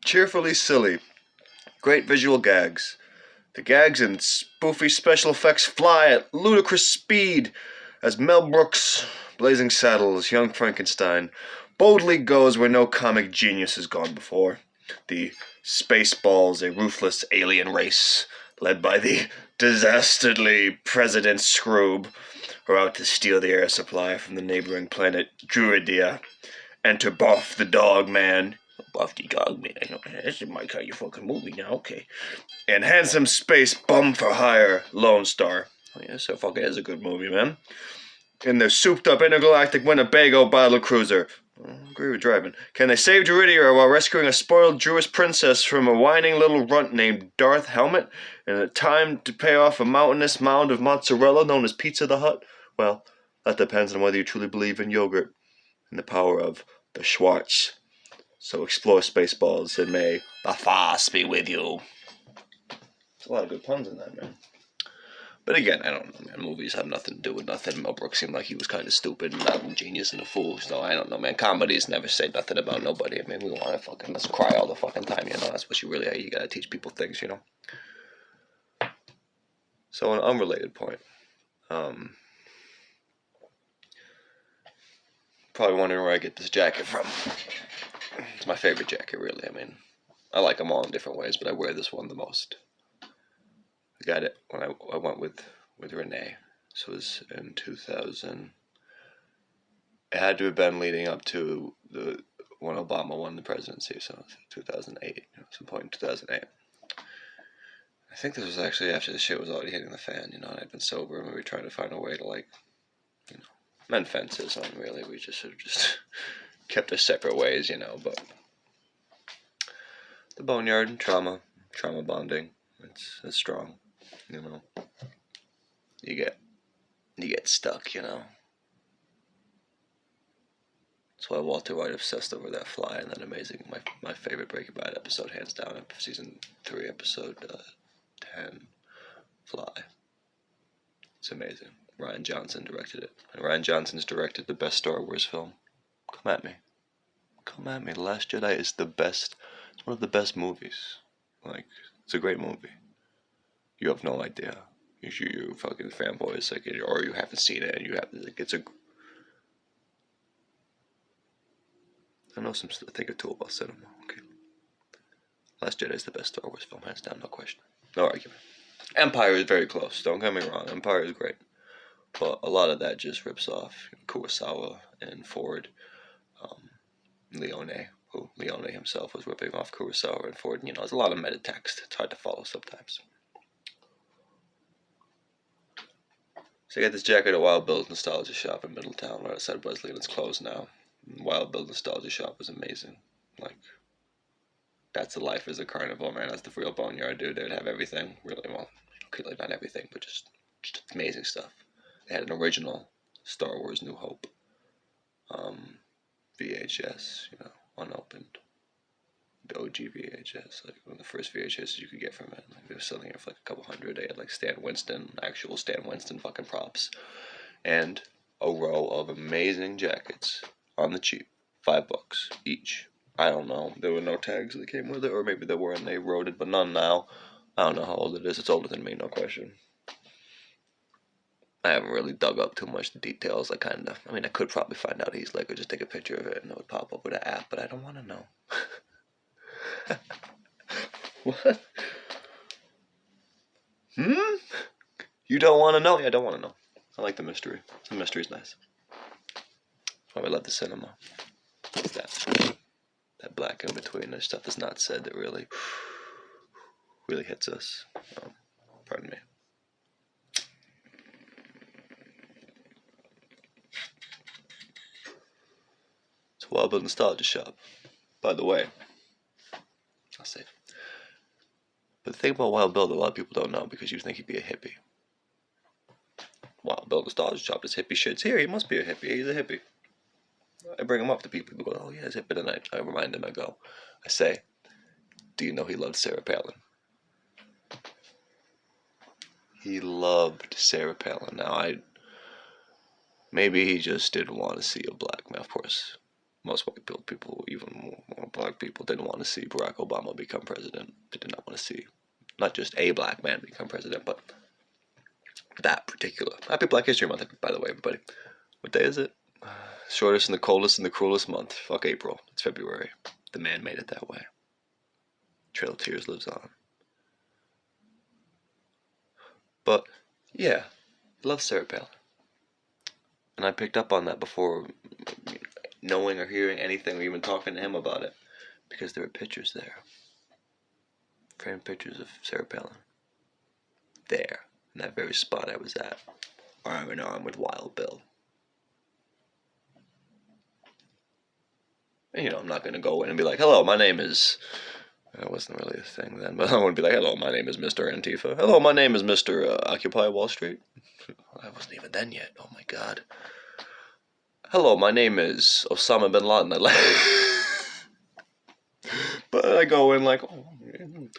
cheerfully silly. Great visual gags. The gags and spoofy special effects fly at ludicrous speed as Mel Brooks, Blazing Saddles, Young Frankenstein, boldly goes where no comic genius has gone before. The Spaceballs, a ruthless alien race, led by the dastardly President Scroob, are out to steal the air supply from the neighboring planet Druidia. Enter Buff the Dog Man. Buff the Dog Man. This is my kind of fucking movie now, okay. And handsome space bum for hire Lone Star. Oh yeah, so fucking is a good movie, man. In their souped-up intergalactic Winnebago battle cruiser. I agree with driving. Can they save Druidia while rescuing a spoiled Jewish princess from a whining little runt named Darth Helmet in a time to pay off a mountainous mound of mozzarella known as Pizza the Hut? Well, that depends on whether you truly believe in yogurt and the power of the Schwartz. So explore Spaceballs and may the Force be with you. There's a lot of good puns in that, man. But again, I don't know, man. Movies have nothing to do with nothing. Mel Brooks seemed like he was kind of stupid and not a genius and a fool. So I don't know, man. Comedies never say nothing about nobody. I mean, we want to fucking let's cry all the fucking time, you know. That's what you gotta teach people things, you know. So an unrelated point. Probably wondering where I get this jacket from. It's my favorite jacket, really. I mean, I like them all in different ways, but I wear this one the most. I got it when I went with Renee. This was in 2000. It had to have been leading up to when Obama won the presidency, so 2008, some point in 2008. I think this was actually after the shit was already hitting the fan, you know, and I'd been sober and we were trying to find a way to, like, you know, mend fences on, really. We just sort of just kept us separate ways, you know, but the boneyard and trauma bonding, it's strong, you know. You get stuck, you know. That's why Walter White obsessed over that fly and that amazing, my favorite Breaking Bad episode, hands down, season 3, episode 10, Fly. It's amazing. Rian Johnson directed it. And Rian Johnson's directed the best Star Wars film. Come at me. The Last Jedi is the best. It's one of the best movies. Like, it's a great movie. You have no idea. You fucking fanboys, like, or you haven't seen it, and you have, like, it's a. I know some thing or two about cinema. Okay. Last Jedi is the best Star Wars film, hands down, no question, no argument. Empire is very close. Don't get me wrong. Empire is great, but a lot of that just rips off Kurosawa and Ford. Leone himself was ripping off Kurosawa and Ford. You know, there's a lot of meta text. It's hard to follow sometimes. So I got this jacket at Wild Bill's Nostalgia Shop in Middletown, right outside of Wesley, and it's closed now. Wild Bill Nostalgia Shop was amazing. Like, that's the life as a carnival, man. That's the real boneyard, dude. They'd have everything, really. Well, okay, like, not everything, but just amazing stuff. They had an original Star Wars New Hope VHS, you know, unopened. The OG VHS, like one of the first VHSs you could get from it. Like, they were selling it for like a couple $100. They had like actual Stan Winston fucking props, and a row of amazing jackets on the cheap, $5 each. I don't know. There were no tags that came with it, or maybe there were and they wrote it, but none now. I don't know how old it is. It's older than me, no question. I haven't really dug up too much the details. I could probably find out he's like, or just take a picture of it and it would pop up with an app, but I don't want to know. What? You don't want to know? Yeah, I don't want to know. I like the mystery. The mystery's nice. That's why we love the cinema. It's that black in between. There's stuff that's not said that really hits us. Pardon me. It's a Wild Bill Nostalgia Shop. By the way, I'll say. But the thing about Wild Bill that a lot of people don't know, because you think he'd be a hippie. Wild Bill Nostalgia Shop is hippie shit. Here, he must be a hippie. He's a hippie. I bring him up to people. People go, oh yeah, he's hippie. And I remind them, I say, do you know he loved Sarah Palin? He loved Sarah Palin. Now, maybe he just didn't want to see a black man. Of course, Most white people, even more black people, didn't want to see Barack Obama become president. They did not want to see not just a black man become president, but that particular. Happy Black History Month, by the way, everybody. What day is it? Shortest and the coldest and the cruelest month. Fuck April. It's February. The man made it that way. Trail of Tears lives on. But, yeah, I love Sarah Palin. And I picked up on that before knowing or hearing anything or even talking to him about it. Because there were pictures there. Framed pictures of Sarah Palin. There. In that very spot I was at. Arm in arm with Wild Bill. And, you know, I'm not going to go in and be like, hello, my name is... That wasn't really a thing then, but I want to be like, hello, my name is Mr. Antifa. Hello, my name is Mr. Occupy Wall Street. I wasn't even then yet. Oh my god. Hello, my name is Osama bin Laden. But I go in like, oh, man.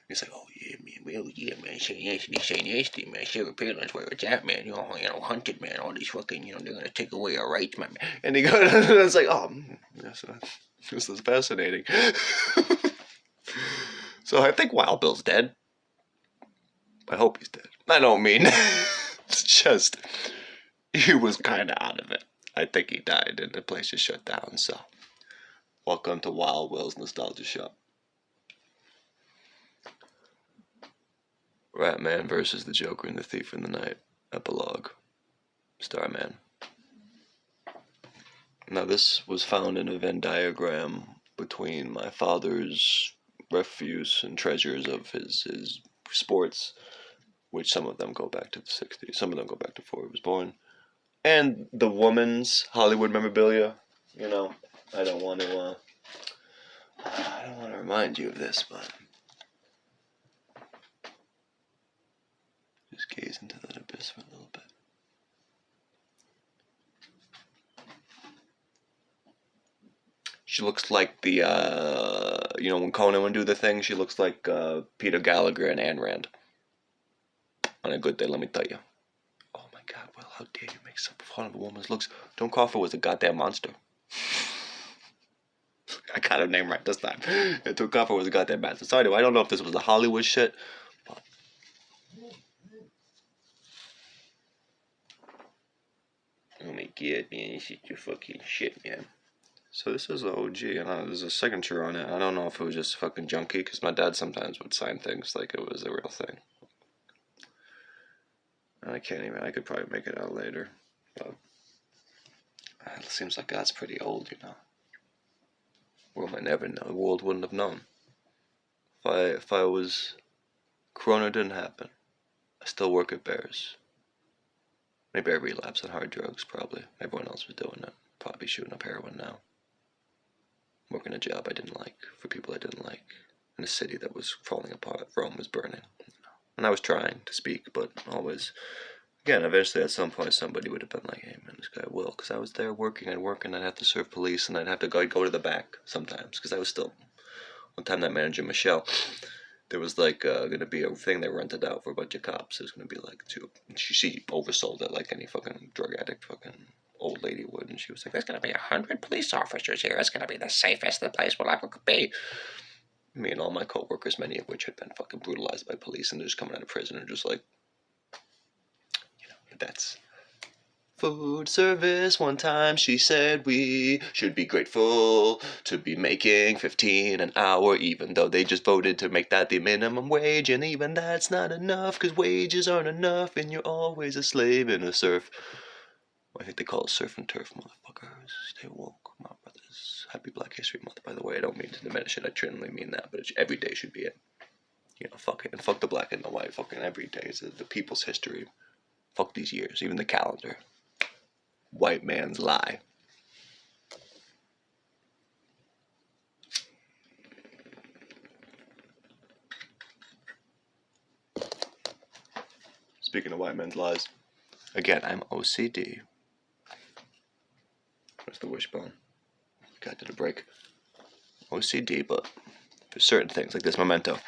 He's like, oh yeah, man, well, yeah, man, say nasty, man, Sarah Palin's where it's at, man, you know, hunted, man, all these fucking, you know, they're gonna take away our rights, man. And he goes, and it's like, oh, this is fascinating. So I think Wild Bill's dead. I hope he's dead. I don't mean, it's just, he was kind of out of it. I think he died and the place is shut down, so. Welcome to Wild Will's Nostalgia Shop. Ratman versus the Joker and the Thief in the Night. Epilogue. Starman. Now this was found in a Venn diagram between my father's refuse and treasures of his sports, which some of them go back to the 60s, some of them go back to before he was born, and the woman's Hollywood memorabilia. You know, I don't want to remind you of this, but just gaze into that abyss for a little bit. She looks like the, you know, when Conan would do the thing, she looks like Peter Gallagher and Ayn Rand. On a good day, let me tell you. Oh my god, well, how dare you make some fun of a woman's looks. Joan Crawford was a goddamn monster. I got her name right this time. And Joan Crawford was a goddamn monster. So anyway, I don't know if this was the Hollywood shit, but... Oh my god, man, this is your fucking shit, man. So this is the OG, and there's a signature on it. I don't know if it was just fucking junky, because my dad sometimes would sign things like it was a real thing. I can't even, I could probably make it out later. But it seems like that's pretty old, you know. World might never know. The world wouldn't have known. If I was... Corona didn't happen. I still work at Bears. Maybe I relapsed on hard drugs, probably. Everyone else was doing it. Probably shooting up heroin now. Working a job I didn't like, for people I didn't like, in a city that was falling apart. Rome was burning. And I was trying to speak, but always, again, eventually at some point somebody would have been like, hey man, this guy will, because I was there working, and I'd have to serve police, and I'd have to go to the back sometimes, because I was still, one time that manager, Michelle, there was like going to be a thing they rented out for a bunch of cops. It was going to be like she oversold it like any fucking drug addict fucking old lady would, and she was like, there's going to be 100 police officers here. It's going to be the safest the place will ever be. Me and all my co-workers, many of which had been fucking brutalized by police, and they're just coming out of prison and just like, you know, that's food service. One time she said we should be grateful to be making $15 an hour, even though they just voted to make that the minimum wage, and even that's not enough, because wages aren't enough, and you're always a slave in a surf. I think they call it surf and turf, motherfuckers. Stay woke, my brothers. Happy Black History Month, by the way. I don't mean to diminish it. I genuinely mean that, but every day should be it. You know, fuck it. And fuck the black and the white. Fucking every day is the people's history. Fuck these years. Even the calendar. White man's lie. Speaking of white man's lies, again, I'm OCD. Where's the wishbone? God, did a break. OCD, but for certain things, like this Memento.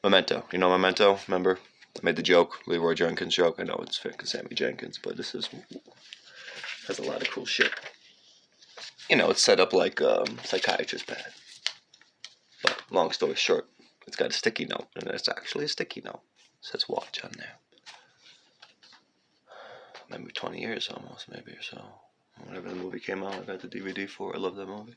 Memento. You know Memento? Remember? I made the joke, Leroy Jenkins joke. I know it's fake, Sammy Jenkins, but this has a lot of cool shit. You know, it's set up like psychiatrist pad. But long story short, it's got a sticky note, and it's actually a sticky note. It says watch on there. Maybe 20 years almost, maybe or so. Whenever the movie came out, I got the DVD for it. I love that movie.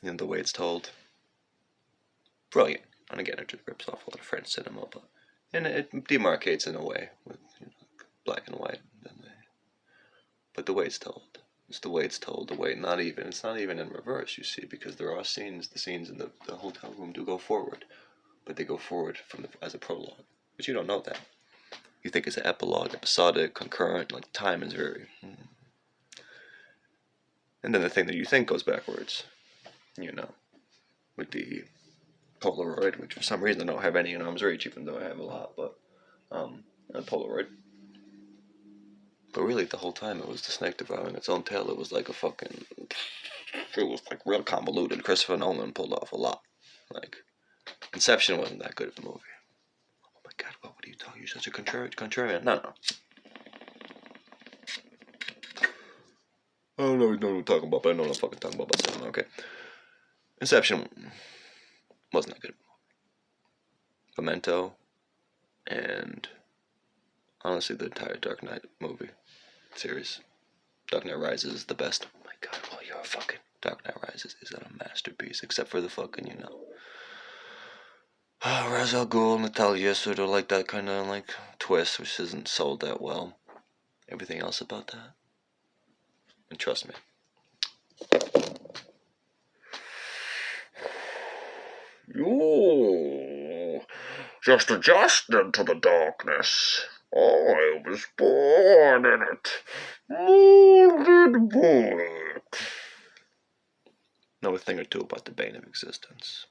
You know, the way it's told. Brilliant. And again, it just rips off a lot of French cinema, and it demarcates in a way with black and white. But the way it's told. It's the way it's told. The way it's not even in reverse, you see, because there are scenes. The scenes in the hotel room do go forward, but they go forward as a prologue. But you don't know that. You think it's an epilogue, episodic, concurrent, like time is very. And then the thing that you think goes backwards, you know, with the Polaroid, which for some reason I don't have any in arm's reach, even though I have a lot, but a Polaroid. But really, the whole time it was the snake devouring its own tail. It was like it was like real convoluted. Christopher Nolan pulled off a lot. Like, Inception wasn't that good of a movie. Oh my God, what are you talking? You're such a contrarian. No. I don't know what I'm talking about, but I know what I'm fucking talking about cinema. Okay. Inception wasn't that good. Memento, and honestly, the entire Dark Knight movie series. Dark Knight Rises is the best. Oh my God, well, you're a fucking... Dark Knight Rises is a masterpiece, except for the fucking, you know... Ra's al Ghul, Natalia, sort of like that kind of, like, twist, which isn't sold that well. Everything else about that. And trust me. You just adjusted to the darkness. I was born in it. Molded bullet. Know a thing or two about the Bane of existence.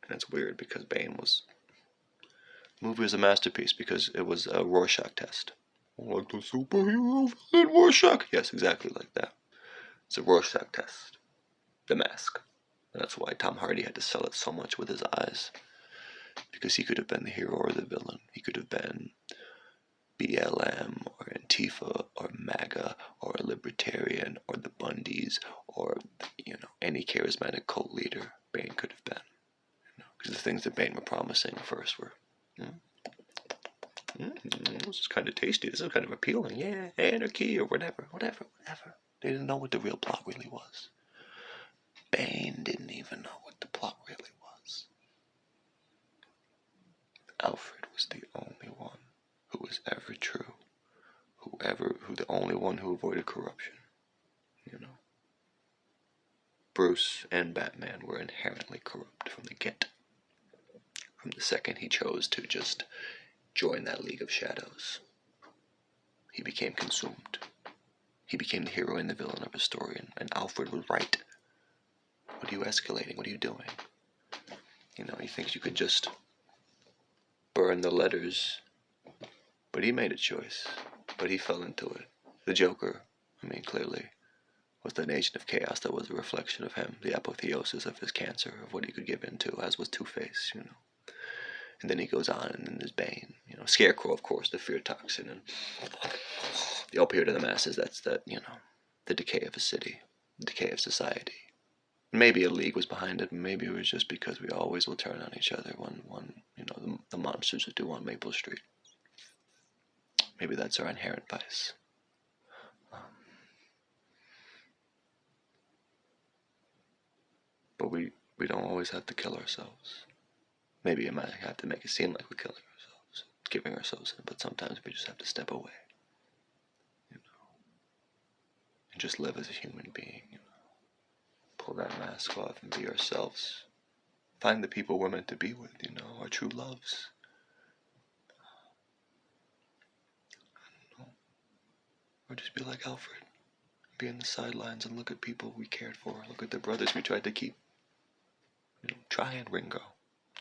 And it's weird because Bane was... The movie was a masterpiece because it was a Rorschach test. Like the superhero villain Rorschach? Yes, exactly like that. It's a Rorschach test. The Mask. And that's why Tom Hardy had to sell it so much with his eyes. Because he could have been the hero or the villain. He could have been BLM or Antifa or MAGA or a libertarian or the Bundys or, you know, any charismatic cult leader Bane could have been. Because the things that Bane were promising first were, this is kind of tasty, this is kind of appealing, yeah, anarchy or whatever. They didn't know what the real plot really was. Bane didn't even know what the plot really was. Alfred was the only one who was ever true. The only one who avoided corruption. You know. Bruce and Batman were inherently corrupt from the get. From the second he chose to just join that League of Shadows, he became consumed. He became the hero and the villain of his story, and Alfred was right. What are you escalating? What are you doing? You know, he thinks you could just burn the letters, but he made a choice, but he fell into it. The Joker, I mean, clearly, was an agent of chaos that was a reflection of him, the apotheosis of his cancer, of what he could give into, as was Two-Face, you know. And then he goes on, and then there's Bane, you know, Scarecrow, of course, the fear toxin, and the opioid of the masses, that's that, you know, the decay of a city, the decay of society. Maybe a league was behind it, maybe it was just because we always will turn on each other when you know, the monsters would do on Maple Street. Maybe that's our inherent vice. But we don't always have to kill ourselves. Maybe it might have to make it seem like we're killing ourselves, giving ourselves in, but sometimes we just have to step away, you know, and just live as a human being, you know. Pull that mask off and be ourselves. Find the people we're meant to be with, you know, our true loves. I don't know. Or just be like Alfred. Be in the sidelines and look at people we cared for. Look at the brothers we tried to keep. You know, trying, Ringo.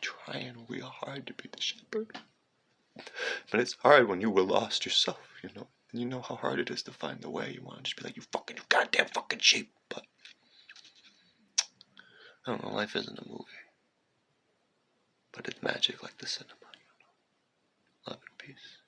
Trying real hard to be the shepherd. But it's hard when you were lost yourself, you know. And you know how hard it is to find the way. You want to just be like, you goddamn fucking sheep. But I don't know, life isn't a movie. But it's magic like the cinema, you know. Love and peace.